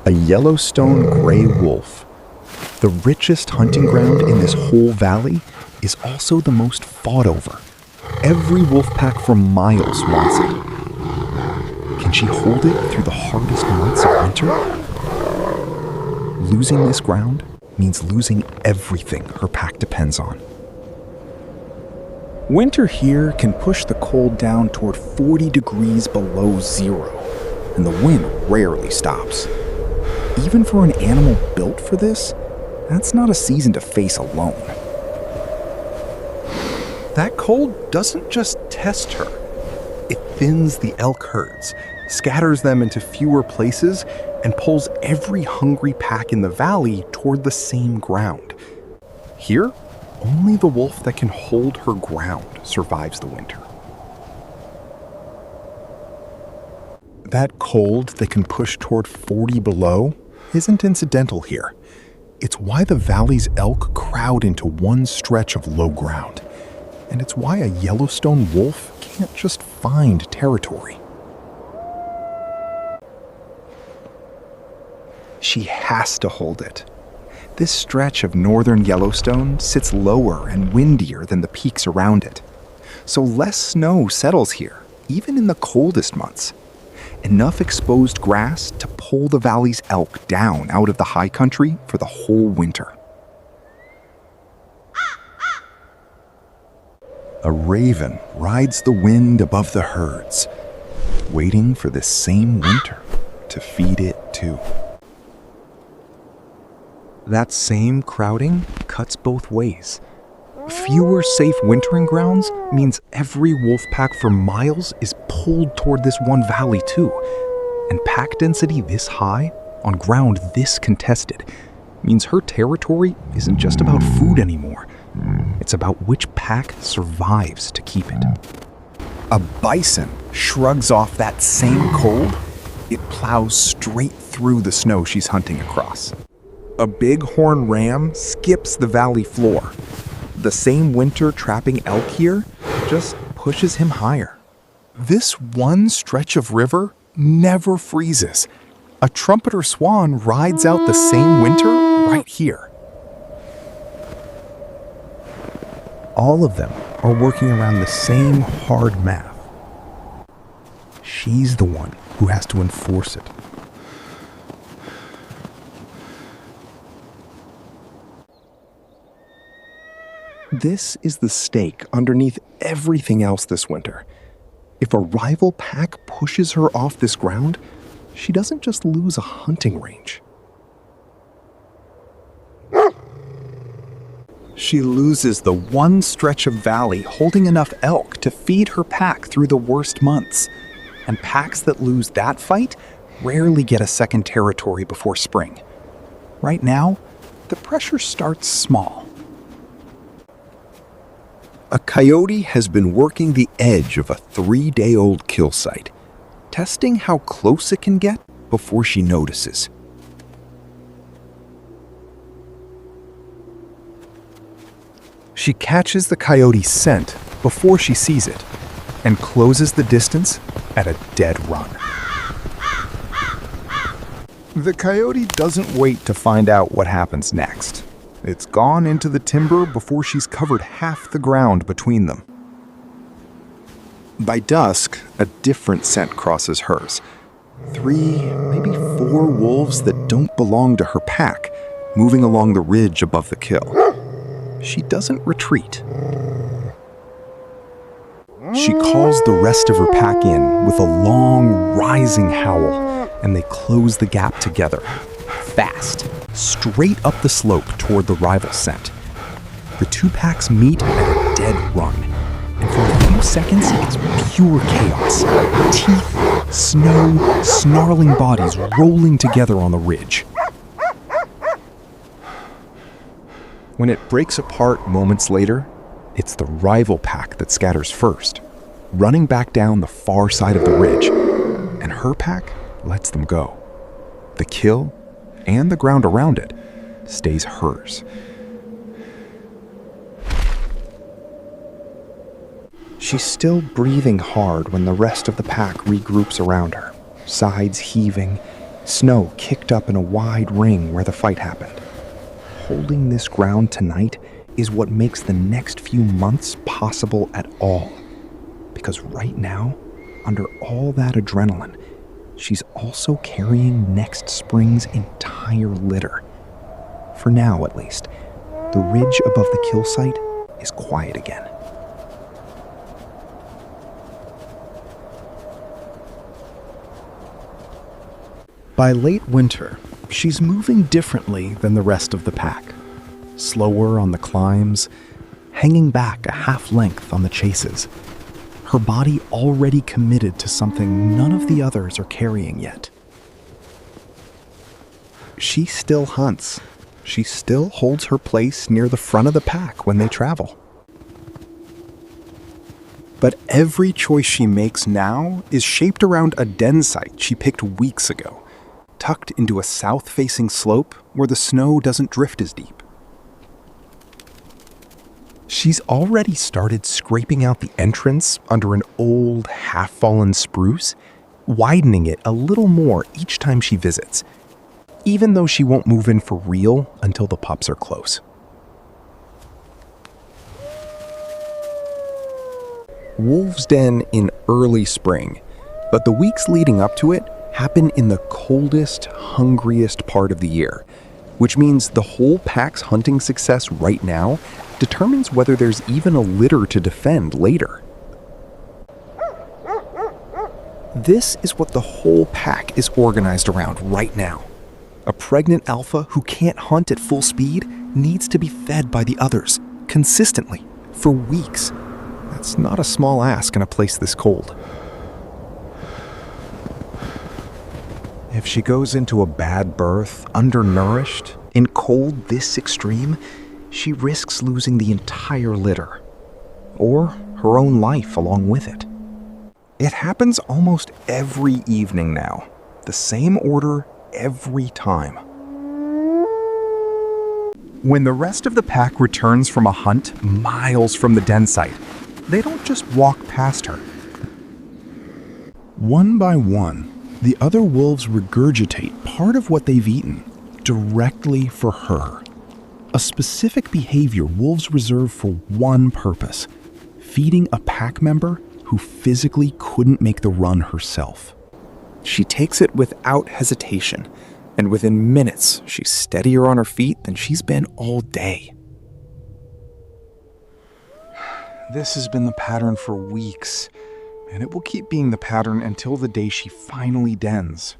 A Yellowstone gray wolf. The richest hunting ground in this whole valley is also the most fought over. Every wolf pack for miles wants it. Can she hold it through the hardest months of winter? Losing this ground means losing everything her pack depends on. Winter here can push the cold down toward 40 degrees below zero, and the wind rarely stops. Even for an animal built for this, that's not a season to face alone. That cold doesn't just test her. It thins the elk herds, scatters them into fewer places, and pulls every hungry pack in the valley toward the same ground. Here, only the wolf that can hold her ground survives the winter. That cold that can push toward 40 below isn't incidental here. It's why the valley's elk crowd into one stretch of low ground. And it's why a Yellowstone wolf can't just find territory. She has to hold it. This stretch of northern Yellowstone sits lower and windier than the peaks around it. So less snow settles here, even in the coldest months. Enough exposed grass to pull the valley's elk down out of the high country for the whole winter. A raven rides the wind above the herds, waiting for this same winter to feed it too. That same crowding cuts both ways. Fewer safe wintering grounds means every wolf pack for miles is pulled toward this one valley too. And pack density this high, on ground this contested, means her territory isn't just about food anymore. It's about which pack survives to keep it. A bison shrugs off that same cold. It plows straight through the snow she's hunting across. A bighorn ram skips the valley floor. The same winter trapping elk here just pushes him higher. This one stretch of river never freezes. A trumpeter swan rides out the same winter right here. All of them are working around the same hard math. She's the one who has to enforce it. This is the stake underneath everything else this winter. If a rival pack pushes her off this ground, she doesn't just lose a hunting range. She loses the one stretch of valley holding enough elk to feed her pack through the worst months. And packs that lose that fight rarely get a second territory before spring. Right now, the pressure starts small. A coyote has been working the edge of a 3-day-old kill site, testing how close it can get before she notices. She catches the coyote's scent before she sees it and closes the distance at a dead run. The coyote doesn't wait to find out what happens next. It's gone into the timber before she's covered half the ground between them. By dusk, a different scent crosses hers. 3, maybe 4 wolves that don't belong to her pack, moving along the ridge above the kill. She doesn't retreat. She calls the rest of her pack in with a long, rising howl, and they close the gap together, fast, straight up the slope toward the rival scent. The two packs meet at a dead run, and for a few seconds, it's pure chaos. Teeth, snow, snarling bodies rolling together on the ridge. When it breaks apart moments later, it's the rival pack that scatters first, running back down the far side of the ridge, and her pack lets them go. The kill, and the ground around it, stays hers. She's still breathing hard when the rest of the pack regroups around her, sides heaving, Snow kicked up in a wide ring where the fight happened. Holding this ground tonight is what makes the next few months possible at all. Because right now, under all that adrenaline, she's also carrying next spring's entire litter. For now, at least, the ridge above the kill site is quiet again. By late winter, she's moving differently than the rest of the pack. Slower on the climbs, hanging back a half length on the chases. Her body already committed to something none of the others are carrying yet. She still hunts. She still holds her place near the front of the pack when they travel. But every choice she makes now is shaped around a den site she picked weeks ago, tucked into a south-facing slope where the snow doesn't drift as deep. She's already started scraping out the entrance under an old, half-fallen spruce, widening it a little more each time she visits, even though she won't move in for real until the pups are close. Wolves den in early spring, but the weeks leading up to it happen in the coldest, hungriest part of the year, which means the whole pack's hunting success right now determines whether there's even a litter to defend later. This is what the whole pack is organized around right now. A pregnant alpha who can't hunt at full speed needs to be fed by the others, consistently, for weeks. That's not a small ask in a place this cold. If she goes into a bad birth, undernourished, in cold this extreme, she risks losing the entire litter, or her own life along with it. It happens almost every evening now, the same order every time. When the rest of the pack returns from a hunt miles from the den site, they don't just walk past her. One by one, the other wolves regurgitate part of what they've eaten directly for her. A specific behavior wolves reserve for one purpose: feeding a pack member who physically couldn't make the run herself. She takes it without hesitation, and within minutes, she's steadier on her feet than she's been all day. This has been the pattern for weeks, and it will keep being the pattern until the day she finally dens.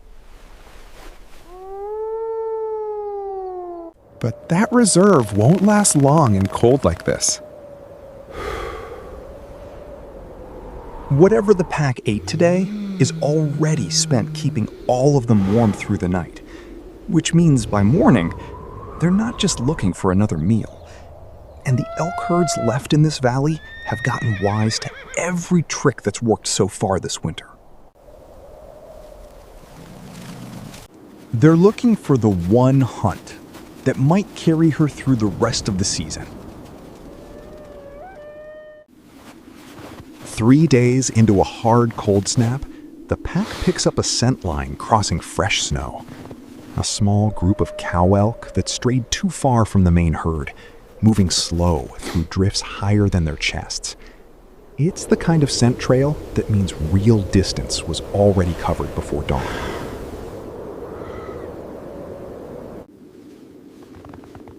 But that reserve won't last long in cold like this. Whatever the pack ate today is already spent keeping all of them warm through the night, which means by morning, they're not just looking for another meal. And the elk herds left in this valley have gotten wise to every trick that's worked so far this winter. They're looking for the one hunt that might carry her through the rest of the season. 3 days into a hard cold snap, the pack picks up a scent line crossing fresh snow. A small group of cow elk that strayed too far from the main herd, moving slow through drifts higher than their chests. It's the kind of scent trail that means real distance was already covered before dawn.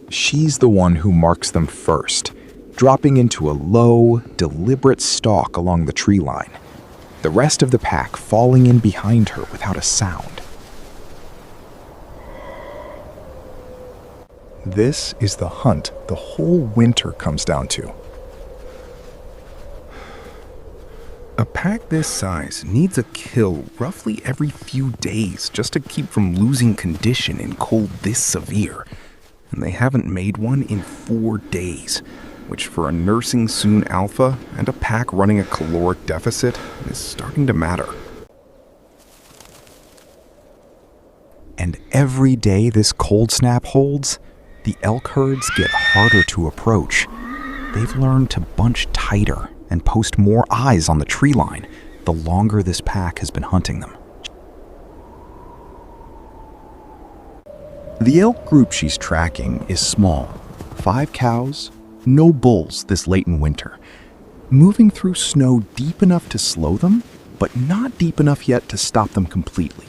She's the one who marks them first, dropping into a low, deliberate stalk along the tree line, the rest of the pack falling in behind her without a sound. This is the hunt the whole winter comes down to. A pack this size needs a kill roughly every few days just to keep from losing condition in cold this severe. And they haven't made one in 4 days, which for a nursing soon alpha and a pack running a caloric deficit is starting to matter. And every day this cold snap holds, the elk herds get harder to approach. They've learned to bunch tighter and post more eyes on the tree line the longer this pack has been hunting them. The elk group she's tracking is small. 5 cows, no bulls this late in winter. Moving through snow deep enough to slow them, but not deep enough yet to stop them completely.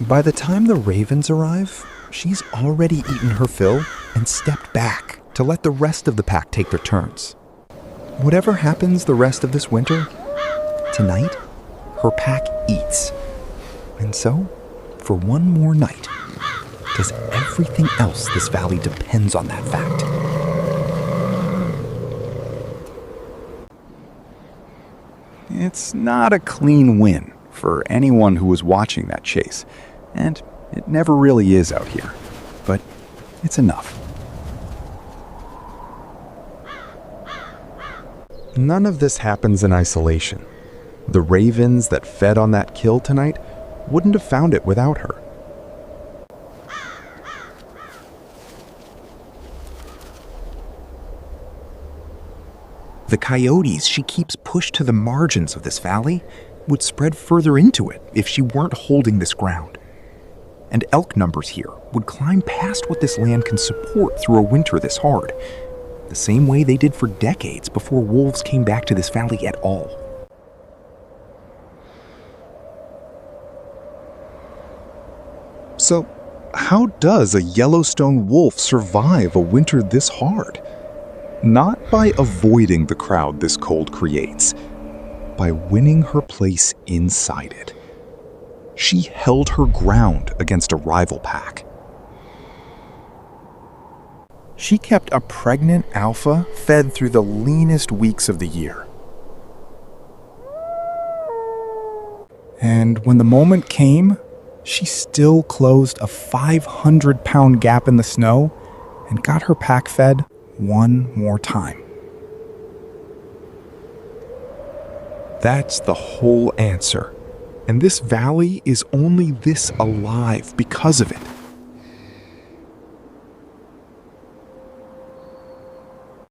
By the time the ravens arrive, she's already eaten her fill and stepped back to let the rest of the pack take their turns. Whatever happens the rest of this winter, tonight, her pack eats. And so, for one more night, does everything else this valley depends on that fact. It's not a clean win for anyone who was watching that chase. And it never really is out here. But it's enough. None of this happens in isolation. The ravens that fed on that kill tonight wouldn't have found it without her. The coyotes she keeps pushed to the margins of this valley would spread further into it if she weren't holding this ground. And elk numbers here would climb past what this land can support through a winter this hard, the same way they did for decades before wolves came back to this valley at all. So, how does a Yellowstone wolf survive a winter this hard? Not by avoiding the crowd this cold creates, by winning her place inside it. She held her ground against a rival pack. She kept a pregnant alpha fed through the leanest weeks of the year. And when the moment came, she still closed a 500-pound gap in the snow and got her pack fed one more time. That's the whole answer. And this valley is only this alive because of it.